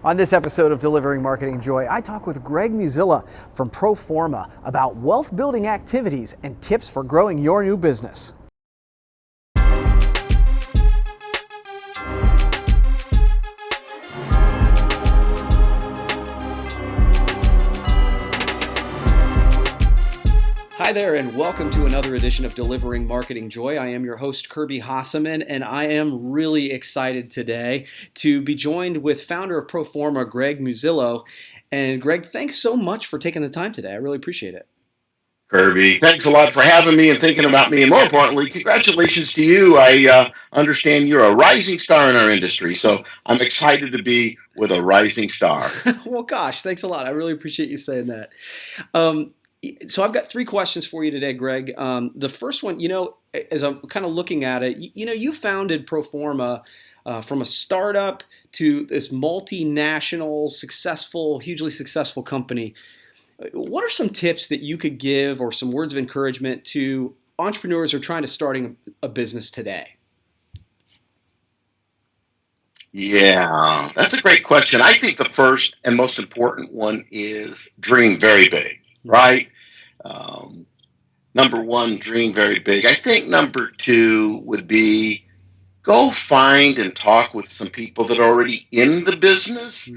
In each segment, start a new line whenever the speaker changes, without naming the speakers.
On this episode of Delivering Marketing Joy, I talk with Greg Muzzillo from Proforma about wealth building activities and tips for growing your new business. Hi there, and welcome to another edition of Delivering Marketing Joy. I am your host, Kirby Hasseman, and I am really excited today to be joined with founder of Proforma, Greg Muzzillo. And Greg, thanks so much for taking the time today. I really appreciate it.
Kirby, thanks a lot for having me and thinking about me. And more importantly, congratulations to you. I understand you're a rising star in our industry, so I'm excited to be with a rising star.
Well, gosh, thanks a lot. I really appreciate you saying that. So I've got three questions for you today, Greg. The first one, as I'm kind of looking at it, you founded Proforma from a startup to this multinational, hugely successful company. What are some tips that you could give or some words of encouragement to entrepreneurs who are trying to starting a business today?
Yeah, that's a great question. I think the first and most important one is dream very big, right? Number one, dream very big. I think number two would be go find and talk with some people that are already in the business.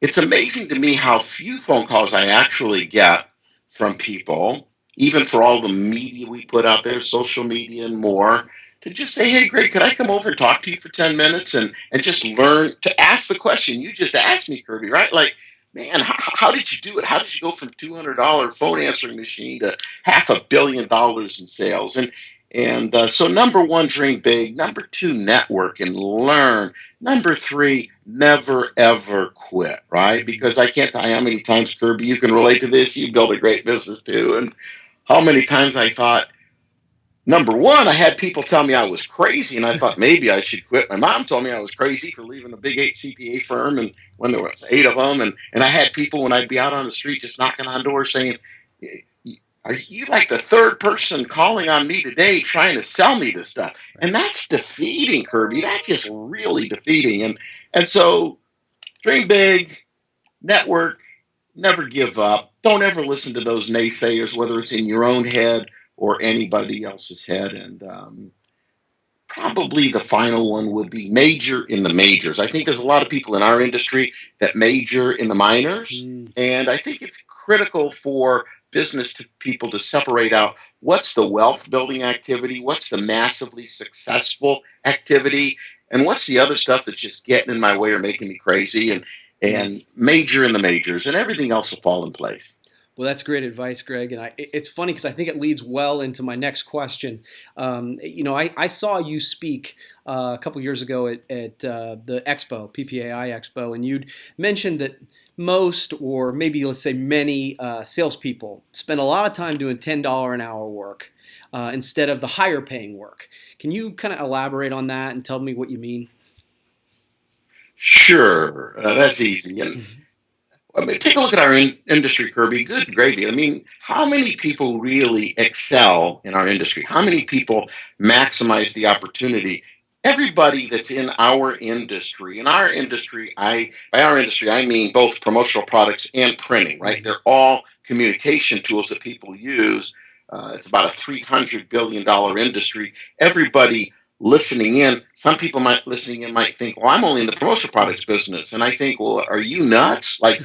It's amazing to me how few phone calls I actually get from people, even for all the media we put out there, social media and more, to just say, hey, Greg, could I come over and talk to you for 10 minutes and just learn to ask the question you just asked me, Kirby, right? Like, man, how did you do it? How did you go from $200 phone answering machine to $500 million in sales? And so number one, dream big. Number two, network and learn. Number three, never, ever quit, right? Because I can't tell you how many times, Kirby, you can relate to this. You built a great business too. And how many times I thought, number one, I had people tell me I was crazy, and I thought maybe I should quit. My mom told me I was crazy for leaving a big 8 CPA firm, and when there was 8 of them, and I had people when I'd be out on the street just knocking on doors saying, are you like the third person calling on me today trying to sell me this stuff? And that's defeating, Kirby. That's just really defeating. And so dream big, network, never give up. Don't ever listen to those naysayers, whether it's in your own head or anybody else's head. And probably the final one would be major in the majors. I think there's a lot of people in our industry that major in the minors. And I think it's critical for business to people to separate out what's the wealth building activity, what's the massively successful activity, and what's the other stuff that's just getting in my way or making me crazy, and major in the majors, and everything else will fall in place.
Well, that's great advice, Greg. And it's funny because I think it leads well into my next question. I saw you speak a couple years ago at the Expo, PPAI Expo, and you'd mentioned that most, or maybe let's say many, salespeople spend a lot of time doing $10 an hour work instead of the higher paying work. Can you kind of elaborate on that and tell me what you mean?
Sure, that's easy. And I mean, take a look at our industry, Kirby. Good gravy. I mean, how many people really excel in our industry? How many people maximize the opportunity? Everybody that's in our industry, by our industry, I mean both promotional products and printing, right? They're all communication tools that people use. It's about a $300 billion industry. Everybody listening in, some people might think, well, I'm only in the promotional products business. And I think, well, are you nuts? Like,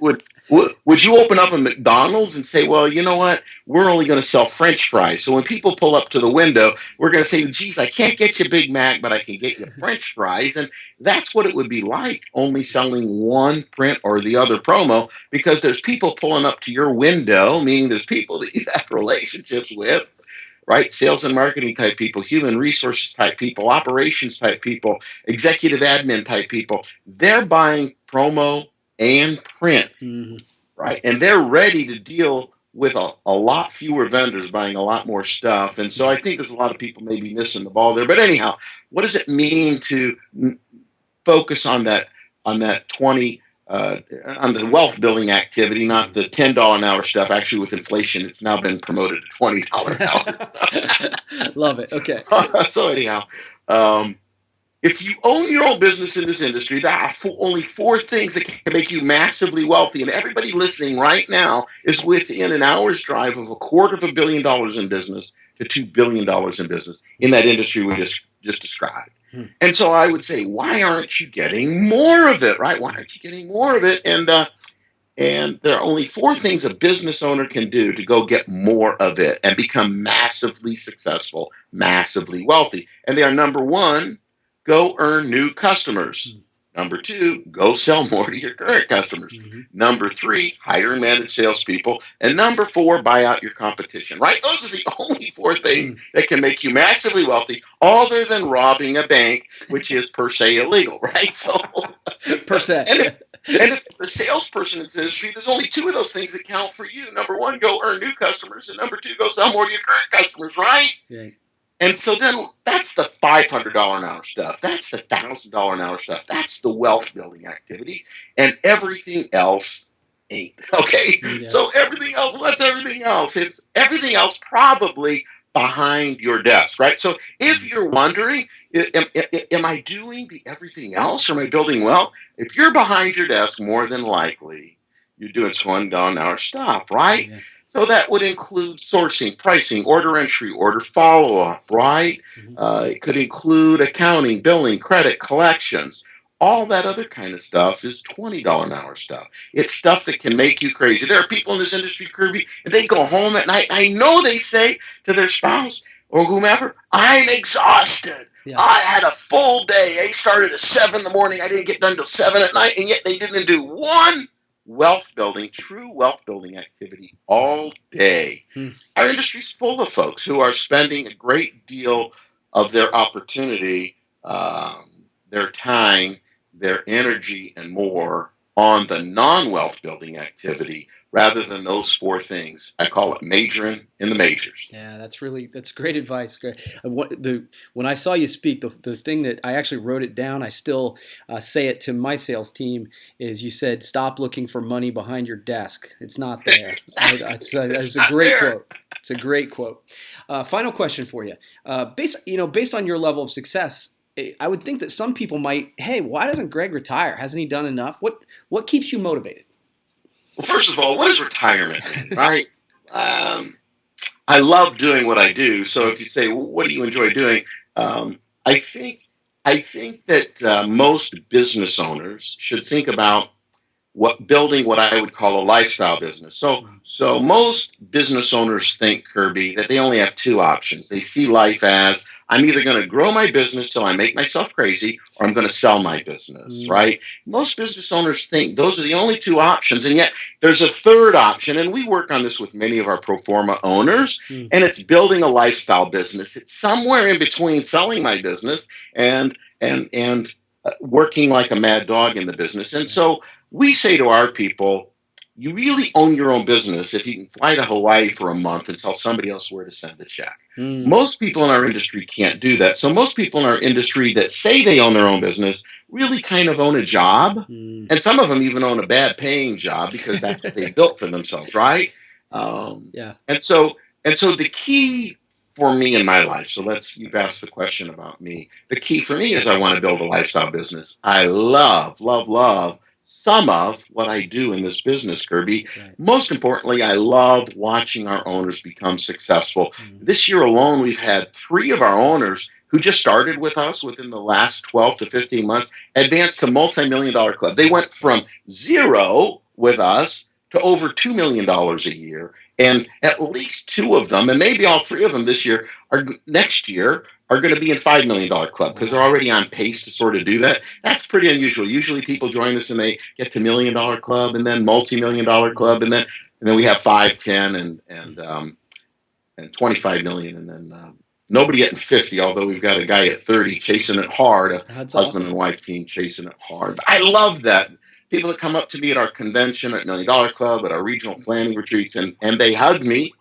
would you open up a McDonald's and say, well, you know what? We're only going to sell French fries. So when people pull up to the window, we're going to say, geez, I can't get you Big Mac, but I can get you French fries. And that's what it would be like, only selling one print or the other promo, because there's people pulling up to your window, meaning there's people that you have relationships with, right? Sales and marketing type people, human resources type people, operations type people, executive admin type people. They're buying promo and print, right? And they're ready to deal with a lot fewer vendors buying a lot more stuff. And so I think there's a lot of people maybe missing the ball there. But anyhow, what does it mean to focus on that 20 on the wealth building activity, not the $10 an hour stuff? Actually, with inflation, it's now been promoted to $20 an hour.
Love it. Okay.
So anyhow, if you own your own business in this industry, there are only four things that can make you massively wealthy. And everybody listening right now is within an hour's drive of $250 million in business to $2 billion in business in that industry we just described. And so I would say, why aren't you getting more of it, right? Why aren't you getting more of it? And there are only four things a business owner can do to go get more of it and become massively successful, massively wealthy. And they are: number one, go earn new customers. Number two, go sell more to your current customers. Number three, hire and manage salespeople. And number four, buy out your competition, right? Those are the only four things that can make you massively wealthy, other than robbing a bank, which is per se illegal, right? So,
per se.
And if you're a salesperson in this industry, there's only two of those things that count for you. Number one, go earn new customers. And number two, go sell more to your current customers, right?
Yeah.
And so then that's the $500 an hour stuff. That's the $1,000 an hour stuff. That's the wealth building activity. And everything else ain't. Okay? Yeah. So everything else, what's everything else? It's everything else probably behind your desk, right? So if you're wondering, am I doing the everything else, or am I building wealth? If you're behind your desk, more than likely you're doing $1 an hour stuff, right? Yeah. So that would include sourcing, pricing, order entry, order follow-up, right? It could include accounting, billing, credit, collections. All that other kind of stuff is $20 an hour stuff. It's stuff that can make you crazy. There are people in this industry, Kirby, and they go home at night. I know they say to their spouse or whomever, I'm exhausted. Yeah. I had a full day. I started at 7 in the morning. I didn't get done till 7 at night, and yet they didn't do one true wealth building activity all day. Our industry's full of folks who are spending a great deal of their opportunity, their time, their energy, and more on the non-wealth building activity rather than those four things. I call it majoring in the majors.
Yeah, that's great advice. Great. When I saw you speak, the thing that I actually wrote it down, I still say it to my sales team, is you said, stop looking for money behind your desk. It's not there. It's a great quote. It's a great quote. Final question for you. Based on your level of success, I would think that some people might, hey, why doesn't Greg retire? Hasn't he done enough? What keeps you motivated?
Well, first of all, what is retirement, right? I love doing what I do. So if you say, well, what do you enjoy doing? I think that most business owners should think about building what I would call a lifestyle business. So most business owners think, Kirby, that they only have two options. They see life as, I'm either going to grow my business till I make myself crazy, or I'm going to sell my business, right? Most business owners think those are the only two options, and yet there's a third option, and we work on this with many of our pro forma owners, and it's building a lifestyle business. It's somewhere in between selling my business and working like a mad dog in the business. And so we say to our people, you really own your own business if you can fly to Hawaii for a month and tell somebody else where to send the check. Most people in our industry can't do that. So most people in our industry that say they own their own business really kind of own a job. And some of them even own a bad paying job because that's what they built for themselves, right?
Yeah.
And so the key for me in my life, you've asked the question about me. The key for me is I want to build a lifestyle business. I love some of what I do in this business, Kirby. Right. Most importantly, I love watching our owners become successful. This year alone, we've had 3 of our owners who just started with us within the last 12 to 15 months advance to multi-million-dollar club. They went from 0 with us to over $2 million a year. And at least 2 of them, and maybe all 3 of them next year, are going to be in $5 million club because they're already on pace to sort of do that. That's pretty unusual. Usually people join us and they get to $1 million club and then multi-million dollar club. And then we have 5, 10 and 25 million. And then nobody getting 50, although we've got a guy at 30 chasing it hard,
That's
husband
awesome.
and wife team chasing it hard. But I love that. People that come up to me at our convention, at $1 Million Club, at our regional planning retreats, and they hug me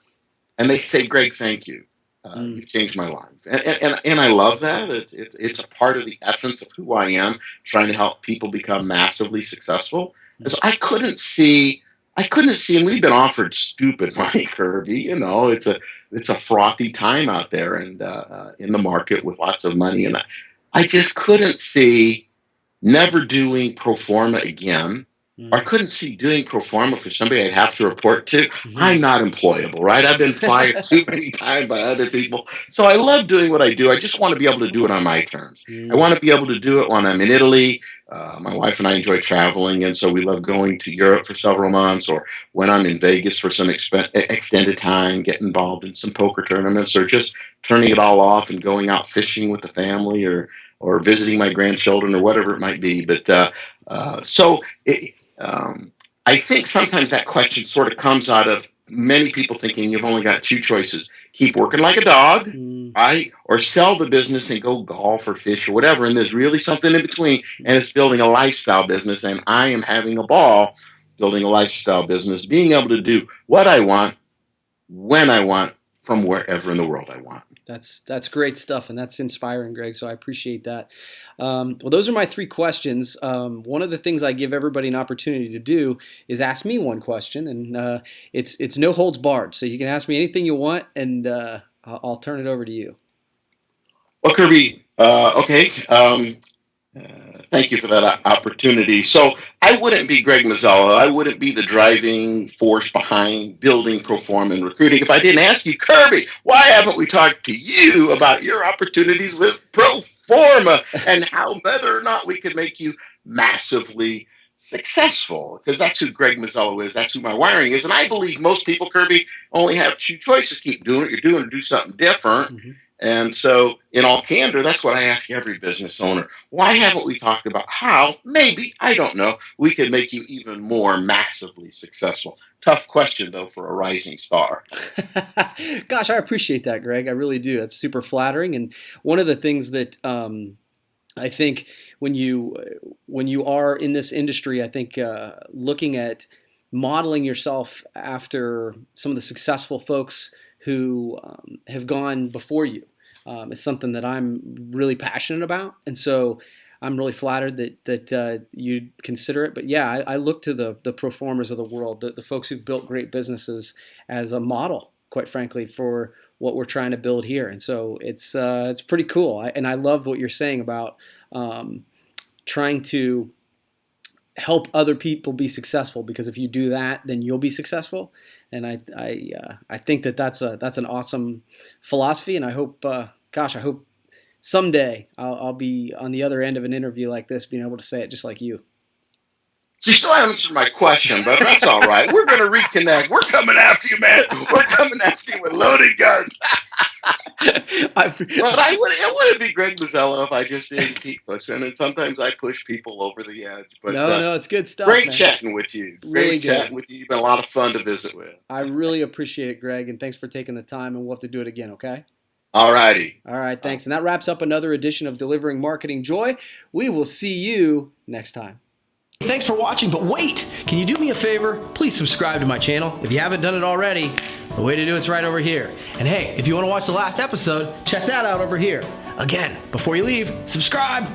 and they say, Greg, thank you. You've changed my life. And I love that. It's a part of the essence of who I am, trying to help people become massively successful. And so I couldn't see, and we've been offered stupid money, Kirby. It's a frothy time out there and in the market with lots of money. And I just couldn't see never doing pro forma again. Or I couldn't see doing pro forma for somebody I'd have to report to.
Mm-hmm.
I'm not employable, right? I've been fired too many times by other people. So I love doing what I do. I just want to be able to do it on my terms. I want to be able to do it when I'm in Italy. My wife and I enjoy traveling, and so we love going to Europe for several months, or when I'm in Vegas for some extended time, get involved in some poker tournaments, or just turning it all off and going out fishing with the family, or visiting my grandchildren, or whatever it might be. But I think sometimes that question sort of comes out of many people thinking you've only got two choices: keep working like a dog, right? Or sell the business and go golf or fish or whatever. And there's really something in between, and it's building a lifestyle business. And I am having a ball building a lifestyle business, being able to do what I want, when I want, from wherever in the world I want.
That's great stuff, and that's inspiring, Greg. So I appreciate that. Well, those are my three questions. One of the things I give everybody an opportunity to do is ask me one question, and it's no holds barred. So you can ask me anything you want, and I'll turn it over to you.
Well, Kirby, okay. Thank you for that opportunity. So I wouldn't be Greg Muzzillo. I wouldn't be the driving force behind building Proforma and recruiting if I didn't ask you, Kirby, why haven't we talked to you about your opportunities with Proforma and how whether or not we could make you massively successful? Because that's who Greg Muzzillo is. That's who my wiring is. And I believe most people, Kirby, only have two choices: keep doing what you're doing or do something different. Mm-hmm. And so, in all candor, that's what I ask every business owner. Why haven't we talked about how, maybe, I don't know, we could make you even more massively successful? Tough question, though, for a rising star.
Gosh, I appreciate that, Greg. I really do. That's super flattering. And one of the things that I think when you are in this industry, I think looking at modeling yourself after some of the successful folks who have gone before you is something that I'm really passionate about, and so I'm really flattered that you'd consider it. But yeah, I look to the Proformers of the world, the folks who've built great businesses, as a model, quite frankly, for what we're trying to build here. And so it's pretty cool. And I love what you're saying about trying to help other people be successful, because if you do that, then you'll be successful. And I think that's an awesome philosophy, and I hope, I hope someday I'll be on the other end of an interview like this, being able to say it just like you.
So you still haven't answered my question, but that's all right. We're going to reconnect. We're coming after you, man. We're coming after you with loaded guns. But it wouldn't be Greg Muzzillo if I just didn't keep pushing. And sometimes I push people over the edge. But
no, it's good stuff.
Great
man.
Chatting with you. Great chatting with you. You've been a lot of fun to visit with.
I really appreciate it, Greg, and thanks for taking the time. And we'll have to do it again, okay?
All righty.
All right, thanks. And that wraps up another edition of Delivering Marketing Joy. We will see you next time. Thanks for watching, but wait! Can you do me a favor? Please subscribe to my channel if you haven't done it already. The way to do it's right over here. And hey, if you want to watch the last episode, check that out over here. Again, before you leave, subscribe!